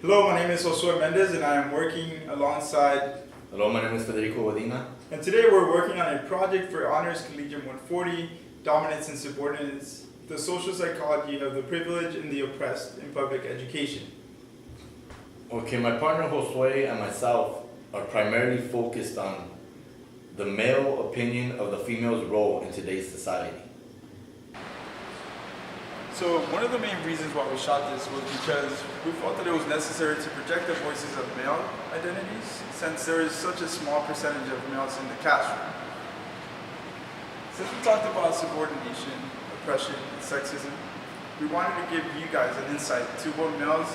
Hello, my name is Josué Mendez and I am working alongside. Hello, my name is Federico Godina. And today we're working on a project for Honors Collegium 140, Dominance and Subordinates, the social psychology of the privileged and the oppressed in public education. Okay, my partner Josué and myself are primarily focused on the male opinion of the female's role in today's society. So one of the main reasons why we shot this was because we felt that it was necessary to project the voices of male identities since there is such a small percentage of males in the classroom. Since we talked about subordination, oppression, and sexism, we wanted to give you guys an insight to what males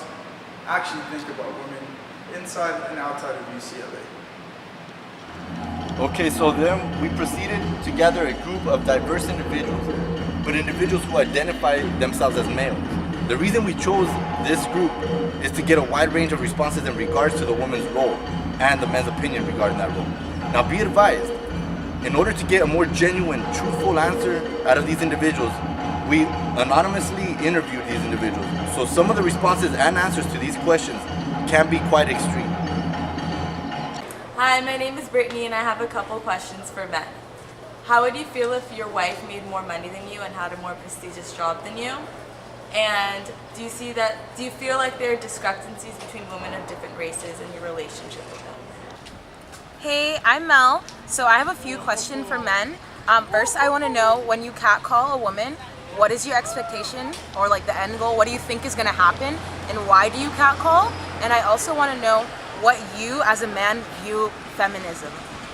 actually think about women inside and outside of UCLA. Okay, so then we proceeded to gather a group of diverse individuals, but individuals who identify themselves as males. The reason we chose this group is to get a wide range of responses in regards to the woman's role and the men's opinion regarding that role. Now be advised, in order to get a more genuine, truthful answer out of these individuals, we anonymously interviewed these individuals. So some of the responses and answers to these questions can be quite extreme. Hi, my name is Brittany and I have a couple questions for men. How would you feel if your wife made more money than you and had a more prestigious job than you? And do you feel like there are discrepancies between women of different races in your relationship with them? Hey, I'm Mel. So I have a few questions for men. First, I want to know, when you catcall a woman, what is your expectation or like the end goal? What do you think is going to happen and why do you catcall? And I also want to know what you as a man view feminism.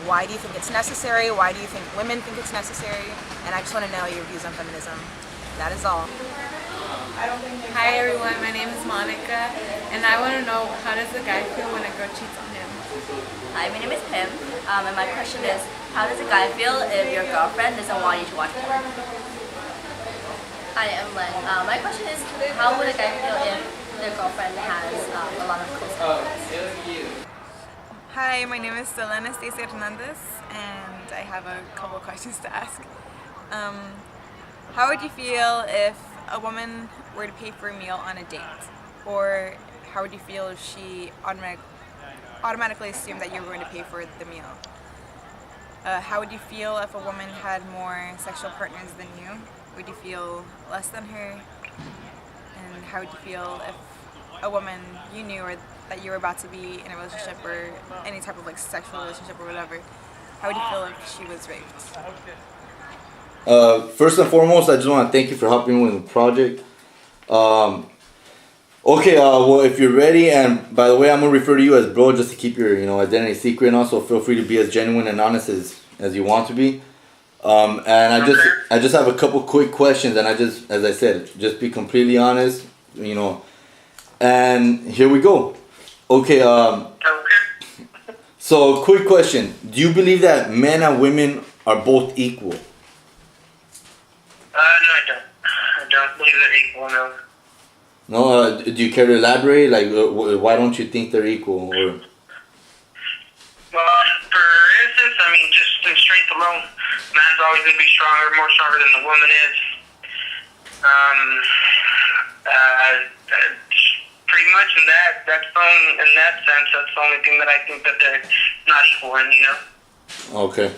Why do you think it's necessary? Why do you think women think it's necessary? And I just want to know your views on feminism. That is all. Hi everyone, my name is Monica and I want to know, how does a guy feel when a girl cheats on him? Hi, my name is Pim, and my question is, how does a guy feel if your girlfriend doesn't want you to watch porn? Hi, I'm Len. My question is, how would a guy feel if their girlfriend has a lot of co-stars? Hi, my name is Selena Stacy Hernandez, and I have a couple questions to ask. How would you feel if a woman were to pay for a meal on a date? Or how would you feel if she automatically assumed that you were going to pay for the meal? How would you feel if a woman had more sexual partners than you? Would you feel less than her? And how would you feel if a woman you knew or that you were about to be in a relationship or any type of like sexual relationship or whatever, how would you feel if she was raped? First and foremost, I just want to thank you for helping me with the project. Well, if you're ready, and by the way, I'm gonna refer to you as bro just to keep your identity secret, and also feel free to be as genuine and honest as you want to be. And I just have a couple quick questions, and as I said, just be completely honest, and here we go. Okay. So quick question: do you believe that men and women are both equal? No, I don't. I don't believe they're equal, no. No, do you care to elaborate? Like, why don't you think they're equal? Or? Well, for instance, I mean, just in strength alone, man's always going to be more stronger than the woman is. Pretty much in that sense, that's the only thing that I think that they're not equal in, Okay.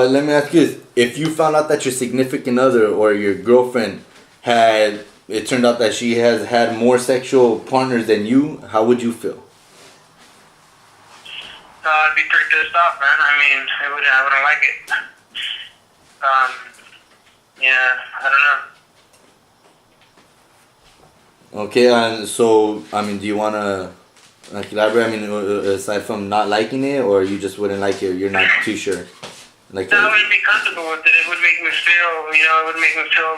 Let me ask you this. If you found out that your significant other or your girlfriend it turned out that she has had more sexual partners than you, how would you feel? I'd be pretty pissed off, man. I mean, I wouldn't like it. I don't know. Okay, and so, I mean, do you want to elaborate? I mean, aside from not liking it, or you just wouldn't like it, you're not too sure? I wouldn't be comfortable with it. It would make me feel,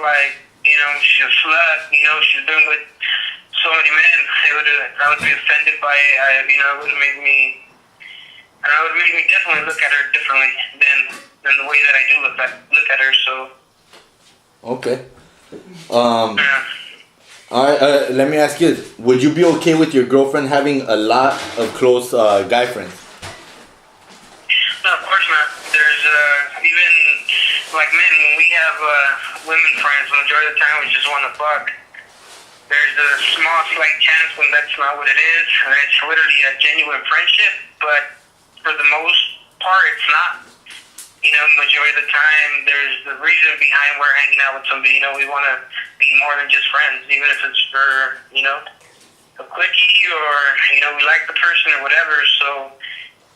like, she's a slut, she's been with so many men. I would be offended by it. It would make me definitely look at her differently than the way that I do look at her, so. Okay. Alright, let me ask you this. Would you be okay with your girlfriend having a lot of close guy friends? No, of course not. There's, even, like men, when we have women friends, the majority of the time we just want to fuck. there's a small, slight chance when that's not what it is, and it's literally a genuine friendship. But for the most part, it's not. You know, majority of the time, there's the reason behind we're hanging out with somebody. You know, we want to be more than just friends, even if it's for, you know, a quickie or, you know, we like the person or whatever. So,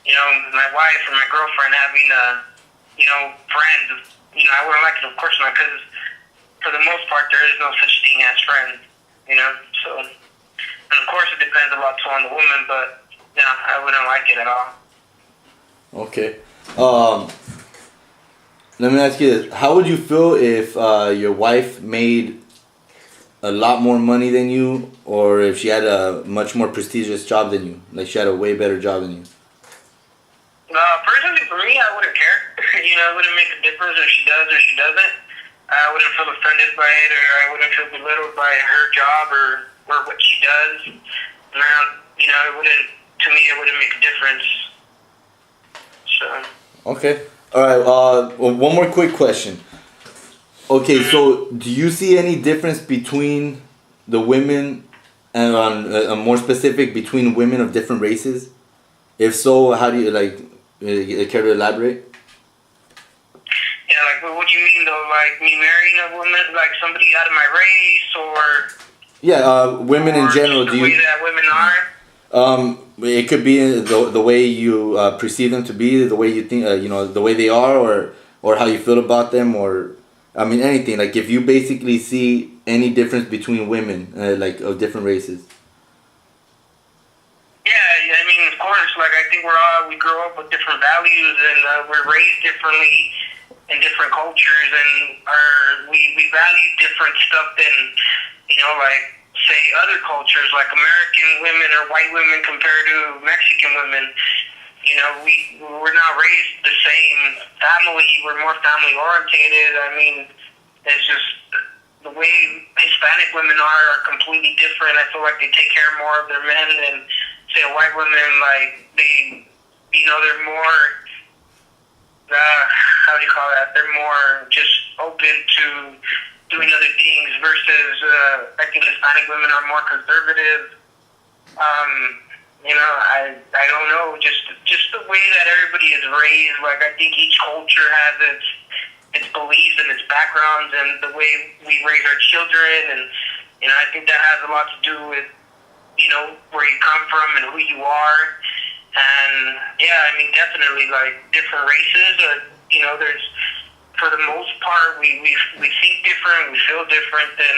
you know, my wife or my girlfriend having a, you know, friends, you know, I wouldn't like it, of course not, because for the most part, there is no such thing as friends, you know. So, and of course, it depends a lot too on the woman, but, no, I wouldn't like it at all. Okay. Let me ask you this. How would you feel if your wife made a lot more money than you, or if she had a much more prestigious job than you? Like she had a way better job than you? Personally, for me, I wouldn't care. You know, it wouldn't make a difference if she does or she doesn't. I wouldn't feel offended by it, or I wouldn't feel belittled by her job or what she does. Now, you know, it wouldn't, to me, it wouldn't make a difference. So. Okay. All right. One more quick question. Okay, so do you see any difference between the women, and more specific, between women of different races? If so, how do you care to elaborate? Yeah, like what do you mean though? Like me marrying a woman, like somebody out of my race, or? Yeah, women in general. The way that women are. It could be the way you perceive them to be, the way you think, you know, the way they are, or how you feel about them, or I mean anything. Like if you basically see any difference between women, like of different races. Yeah, I mean, of course. Like I think we grow up with different values, and we're raised differently in different cultures, and we value different stuff than, you know, like, say other cultures like American women or white women compared to Mexican women. You know, we're not raised the same family. We're more family orientated. I mean, it's just the way Hispanic women are completely different. I feel like they take care more of their men than, say, a white woman. Like they, you know, they're more. How do you call that? They're more just open to doing other things versus I think Hispanic women are more conservative. You know, I don't know, just the way that everybody is raised. Like I think each culture has its beliefs and its backgrounds, and the way we raise our children, and you know, I think that has a lot to do with, you know, where you come from and who you are. And yeah, I mean, definitely like different races. You know, there's, for the most part, we think different, we feel different than,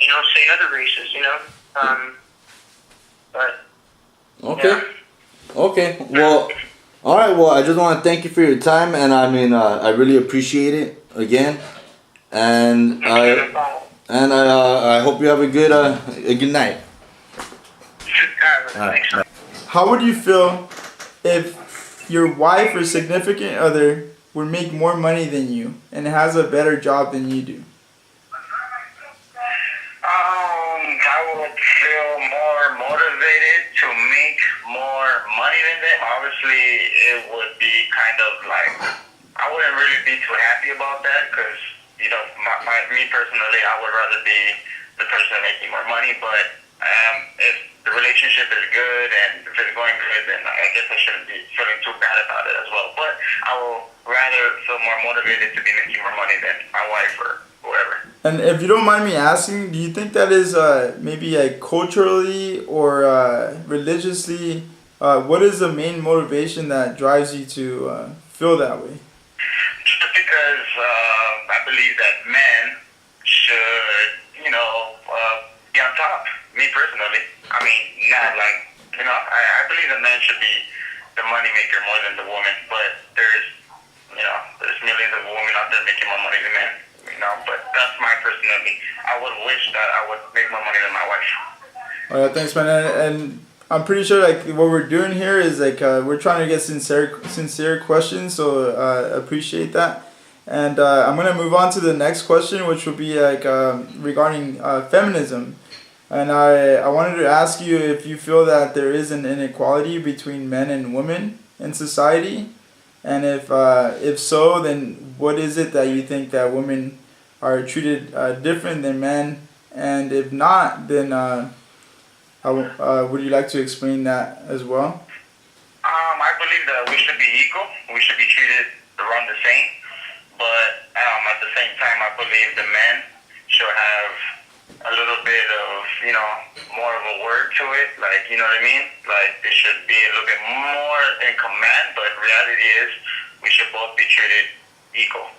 you know, say other races, you know. But okay, yeah. Okay. Well, all right. Well, I just want to thank you for your time, and I mean, I really appreciate it again, and I hope you have a good night. All right. Thanks. How would you feel if your wife or significant other would make more money than you and has a better job than you do? I would feel more motivated to make more money than them. Obviously, it would be kind of like, I wouldn't really be too happy about that because, you know, me personally, I would rather be the person making more money. But if the relationship is good and if it's going good, then I guess I shouldn't be feeling too bad about it as well. But I will rather feel more motivated to be making more money than my wife or whoever. And if you don't mind me asking, do you think that is maybe culturally or religiously, what is the main motivation that drives you to feel that way? Just because I believe that men should, you know, be on top. Me personally, I mean, not like, you know, I believe that men should be the money maker more than the woman, but there's millions of women out there making more money than men, you know, but that's my personality. I would wish that I would make more money than my wife. All right, thanks, man. And I'm pretty sure like what we're doing here is like we're trying to get sincere questions, so I appreciate that. And I'm gonna move on to the next question, which will be like regarding feminism. And I wanted to ask you if you feel that there is an inequality between men and women in society, and if so, then what is it that you think that women are treated different than men, And if not, then how would you like to explain that as well? I believe that we should be equal. We should be treated around the same. But at the same time, I believe the men should have a little bit of, more of a word to it. Like, you know what I mean? Like, they should be a little bit more in command. But reality is, we should both be treated equal.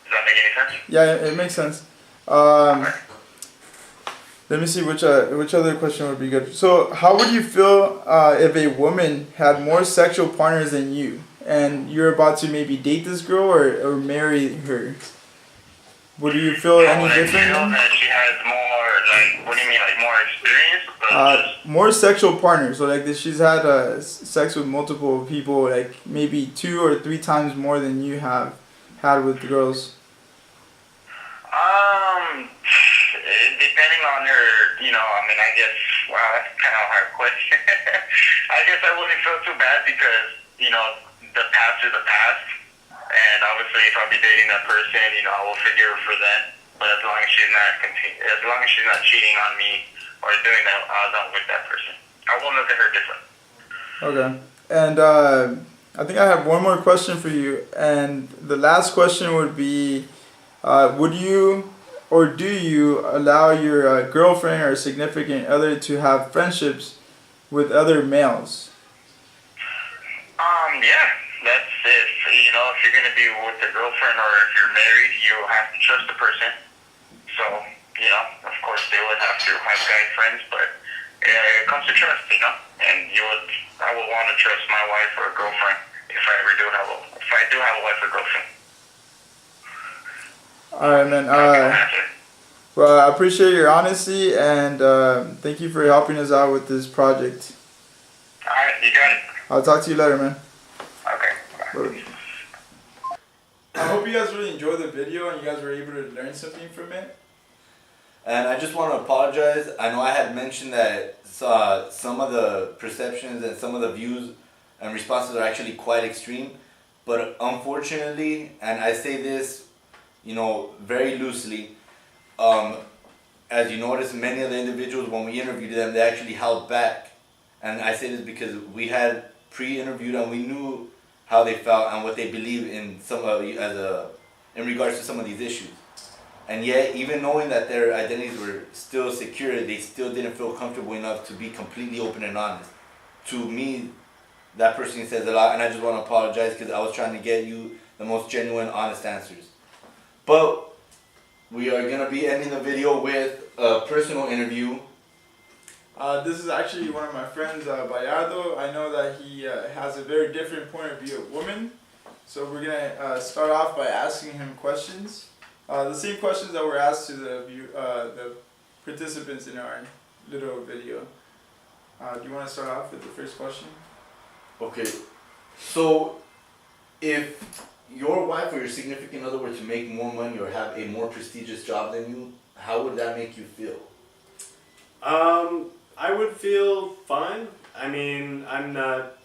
Does that make any sense? Yeah, it makes sense. Let me see which other question would be good. So, how would you feel if a woman had more sexual partners than you, and you're about to maybe date this girl or marry her? Would you feel any different? I feel that she has more, like, what do you mean, like more experience? More sexual partners. So, like, she's had sex with multiple people, like maybe 2 or 3 times more than you have had with girls. Depending on her, I guess, wow, that's kind of a hard question. I guess I wouldn't feel too bad because, the past is the past. And obviously, if I'll be dating that person, I will forgive her for that. But as long as she's not cheating on me or doing that with that person, I won't look at her different. Okay. And I think I have one more question for you. And the last question would be, would you or do you allow your girlfriend or significant other to have friendships with other males? Yeah, that's if you're gonna be with a girlfriend or if you're married, you have to trust the person. So, of course they would have to have guy friends, but it comes to trust, and I would want to trust my wife or a girlfriend if I do have a wife or girlfriend. Alright, man. Well, I appreciate your honesty and thank you for helping us out with this project. Alright, you got it. I'll talk to you later, man. Okay, bye. I hope you guys really enjoyed the video and you guys were able to learn something from it. And I just want to apologize. I know I had mentioned that some of the perceptions and some of the views and responses are actually quite extreme. But unfortunately, and I say this, very loosely, as you notice, many of the individuals, when we interviewed them, they actually held back. And I say this because we had pre-interviewed and we knew how they felt and what they believe in in regards to some of these issues. And yet, even knowing that their identities were still secure, they still didn't feel comfortable enough to be completely open and honest. To me, that person says a lot, and I just want to apologize because I was trying to get you the most genuine, honest answers. But we are going to be ending the video with a personal interview. This is actually one of my friends, Bayardo. I know that he has a very different point of view of women. So we're going to start off by asking him questions. The same questions that were asked to the participants in our little video. Do you want to start off with the first question? Okay. So, if your wife or your significant other were to make more money or have a more prestigious job than you, how would that make you feel? I would feel fine. I mean, I'm not,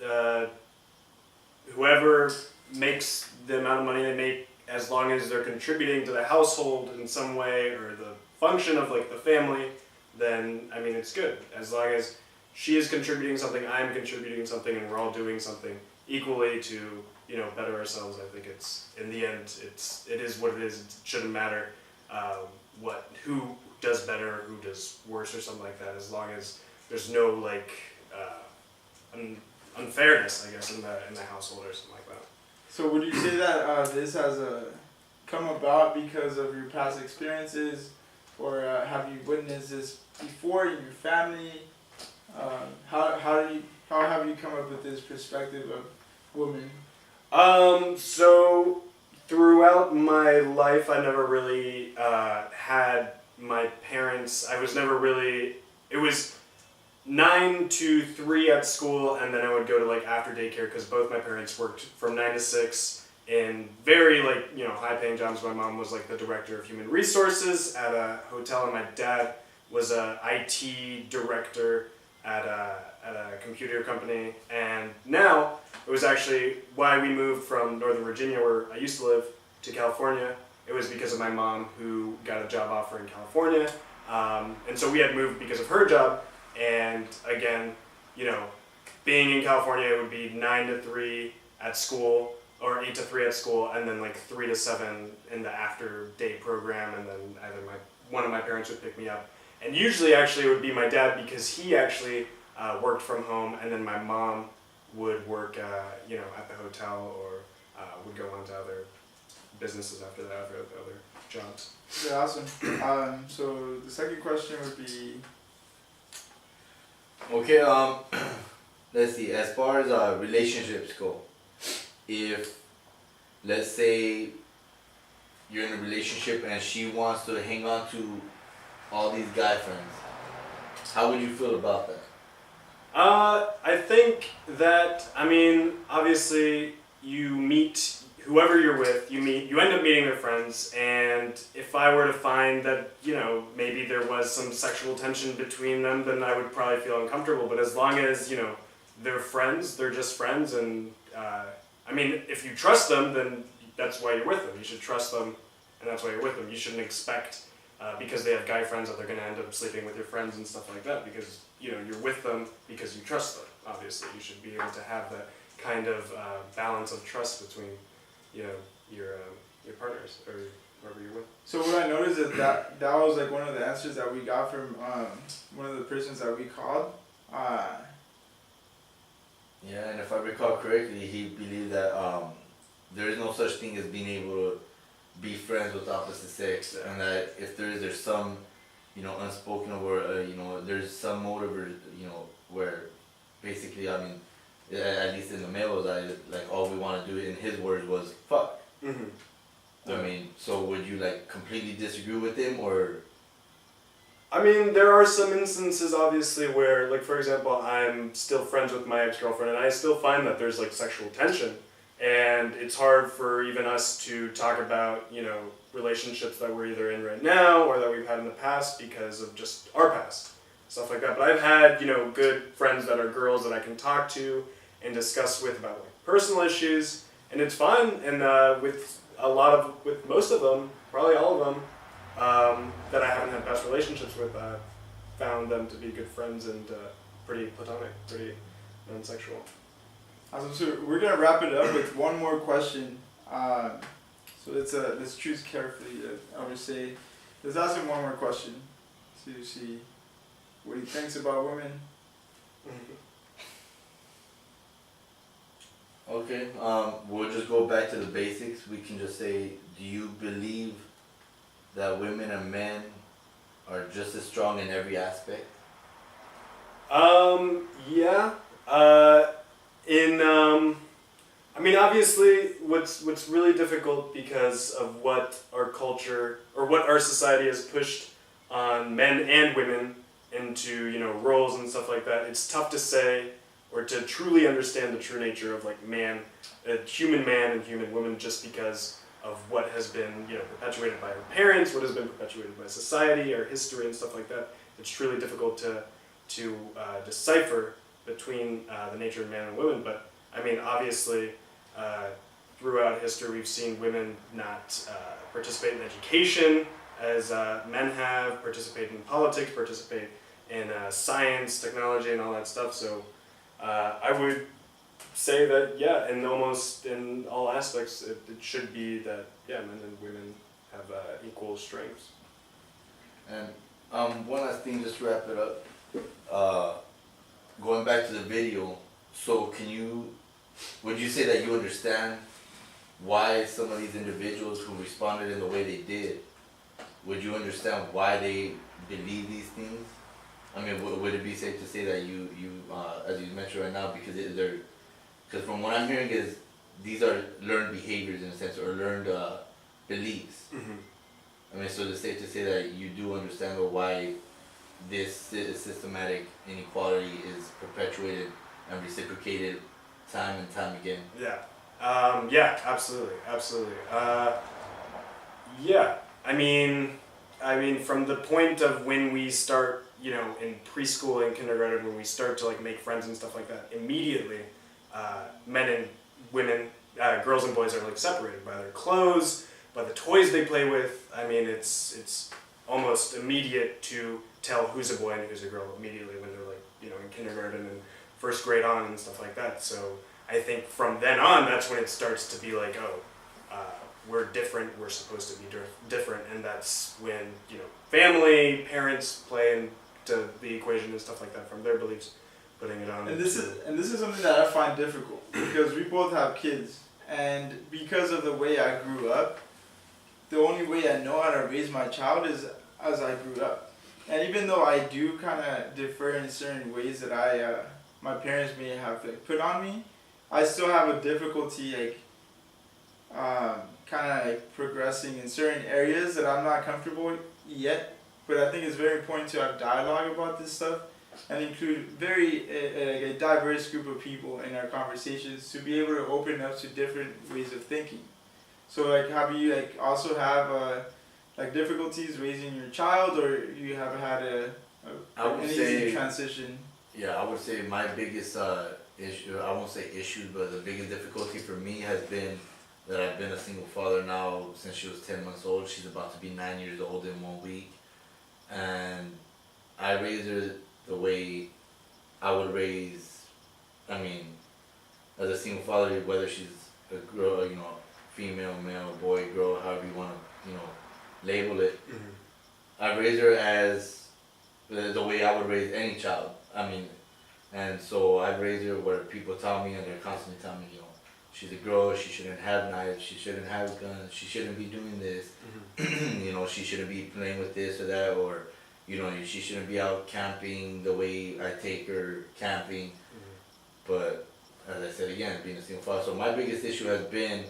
whoever makes the amount of money they make, as long as they're contributing to the household in some way or the function of like the family, then I mean it's good. As long as she is contributing something, I'm contributing something, and we're all doing something equally to better ourselves. I think it's in the end it is what it is. It shouldn't matter who does better, who does worse, or something like that. As long as there's no unfairness, I guess, in the household or something like that. So would you say that this has come about because of your past experiences, or have you witnessed this before in your family? How have you come up with this perspective of women? So throughout my life, I never really had my parents. I was never really. It was 9 to 3 at school, and then I would go to after daycare because both my parents worked from 9 to 6 in very high-paying jobs. My mom was the director of human resources at a hotel, and my dad was a IT director at a computer company. And now it was actually why we moved from Northern Virginia, where I used to live, to California. It was because of my mom, who got a job offer in California, And so we had moved because of her job. And again, you know, being in California, it would be 9 to 3 at school, or 8 to 3 at school, and then like 3 to 7 in the after day program, and then either one of my parents would pick me up. And usually actually it would be my dad, because he actually worked from home, and then my mom would work you know, at the hotel, or would go on to other businesses after that, or other jobs. Okay, awesome. So the second question would be, Okay, let's see, as far as relationships go, if, let's say, you're in a relationship and she wants to hang on to all these guy friends, how would you feel about that? I think that, I mean, obviously you meet whoever you're with, you end up meeting their friends, and if I were to find that, you know, maybe there was some sexual tension between them, then I would probably feel uncomfortable. But as long as, you know, they're friends, they're just friends, and I mean, if you trust them, then that's why you're with them. You should trust them, and that's why you're with them. You shouldn't expect, because they have guy friends, that they're going to end up sleeping with your friends and stuff like that, because, you know, you're with them because you trust them, obviously. You should be able to have that kind of balance of trust between, you know, your partners, or whoever you're with. so what I noticed is that was like one of the answers that we got from one of the persons that we called. Yeah, and if I recall correctly, he believed that there is no such thing as being able to be friends with opposite sex, and that if there's some, you know, unspoken, or you know, there's some motive, or you know, where basically, I mean, at least in the male side, like all we want to do, in his words, was fuck. Mm-hmm. I mean, so would you like completely disagree with him, or? I mean, there are some instances, obviously, where, like, for example, I'm still friends with my ex-girlfriend, and I still find that there's, like, sexual tension. And it's hard for even us to talk about, you know, relationships that we're either in right now or that we've had in the past because of just our past, stuff like that. But I've had, you know, good friends that are girls that I can talk to and discuss with about, like, personal issues, and it's fun. And with most of them, probably all of them, that I haven't had past relationships with, found them to be good friends and pretty platonic, pretty non-sexual. Awesome. So we're gonna wrap it up with one more question. So let's choose carefully. I would say, let's ask him one more question to see what he thinks about women. Okay, we'll just go back to the basics. We can just say, do you believe that women and men are just as strong in every aspect? Yeah. I mean, obviously, what's really difficult because of what our culture, or what our society has pushed on men and women into, you know, roles and stuff like that, it's tough to say, or to truly understand the true nature of, like, human man and human woman, just because of what has been, you know, perpetuated by our parents, what has been perpetuated by society, our history and stuff like that. It's truly difficult to decipher between the nature of man and women. But I mean, obviously, throughout history, we've seen women not participate in education as men have, participate in politics, participate in science, technology, and all that stuff. So I would say that, yeah, in almost in all aspects, it should be that, yeah, men and women have equal strengths. And one last thing, just to wrap it up. Going back to the video, so would you say that you understand why some of these individuals who responded in the way they did, would you understand why they believe these things? I mean, would it be safe to say that you as you mentioned right now, because from what I'm hearing is these are learned behaviors in a sense, or learned beliefs. Mm-hmm. I mean, so it's safe to say that you do understand why this systematic inequality is perpetuated and reciprocated time and time again. Yeah. Yeah, absolutely. Yeah. I mean, from the point of when we start, you know, in preschool and kindergarten, when we start to, like, make friends and stuff like that, immediately, men and women, girls and boys are, like, separated by their clothes, by the toys they play with. I mean, it's almost immediate to tell who's a boy and who's a girl immediately when they're like, you know, in kindergarten and first grade on and stuff like that. So I think from then on, that's when it starts to be like, oh, we're different, we're supposed to be different, and that's when, you know, family, parents play into the equation and stuff like that from their beliefs, putting it on. And this is something that I find difficult because we both have kids, and because of the way I grew up, the only way I know how to raise my child is as I grew up. And even though I do kind of differ in certain ways that my parents may have put on me, I still have a difficulty kind of progressing in certain areas that I'm not comfortable with yet. But I think it's very important to have dialogue about this stuff and include a diverse group of people in our conversations to be able to open up to different ways of thinking. So have you also have difficulties raising your child, or you have had an easy transition? Yeah, I would say my biggest issue, I won't say issue, but the biggest difficulty for me has been that I've been a single father now since she was 10 months old. She's about to be 9 years old in 1 week. And I raised her the way I would raise, as a single father, whether she's a girl, female, male, boy, girl, however you want to, label it. Mm-hmm. I raised her as the way I would raise any child. And so I raised her where people tell me, and they're constantly telling me, she's a girl, she shouldn't have knives, she shouldn't have guns, she shouldn't be doing this, mm-hmm. She shouldn't be playing with this or that, or, she shouldn't be out camping the way I take her camping. Mm-hmm. But, as I said again, being a single father, so my biggest issue has been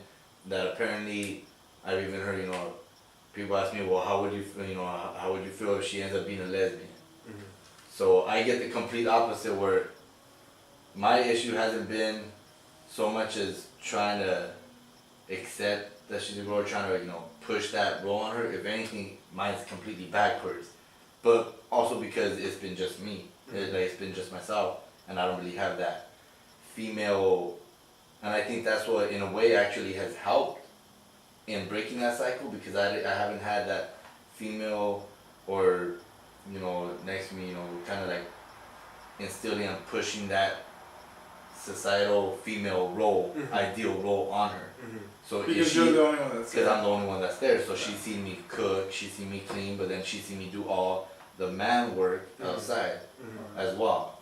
that apparently, I've even heard, people ask me, well, how would you feel if she ends up being a lesbian? Mm-hmm. So I get the complete opposite, where my issue hasn't been so much as trying to accept that she's a girl, trying to, push that role on her. If anything, mine's completely backwards. But also because it's been just me. Mm-hmm. It's been just myself, and I don't really have that female, and I think that's what, in a way, actually has helped in breaking that cycle, because I haven't had that female or, next to me, kind of instilling and pushing that societal female role, mm-hmm. ideal role on her. Mm-hmm. So because you're the only one that's there. Because I'm the only one that's there. So she's seen me cook, she's seen me clean, but then she's seen me do all the man work outside, mm-hmm. as well.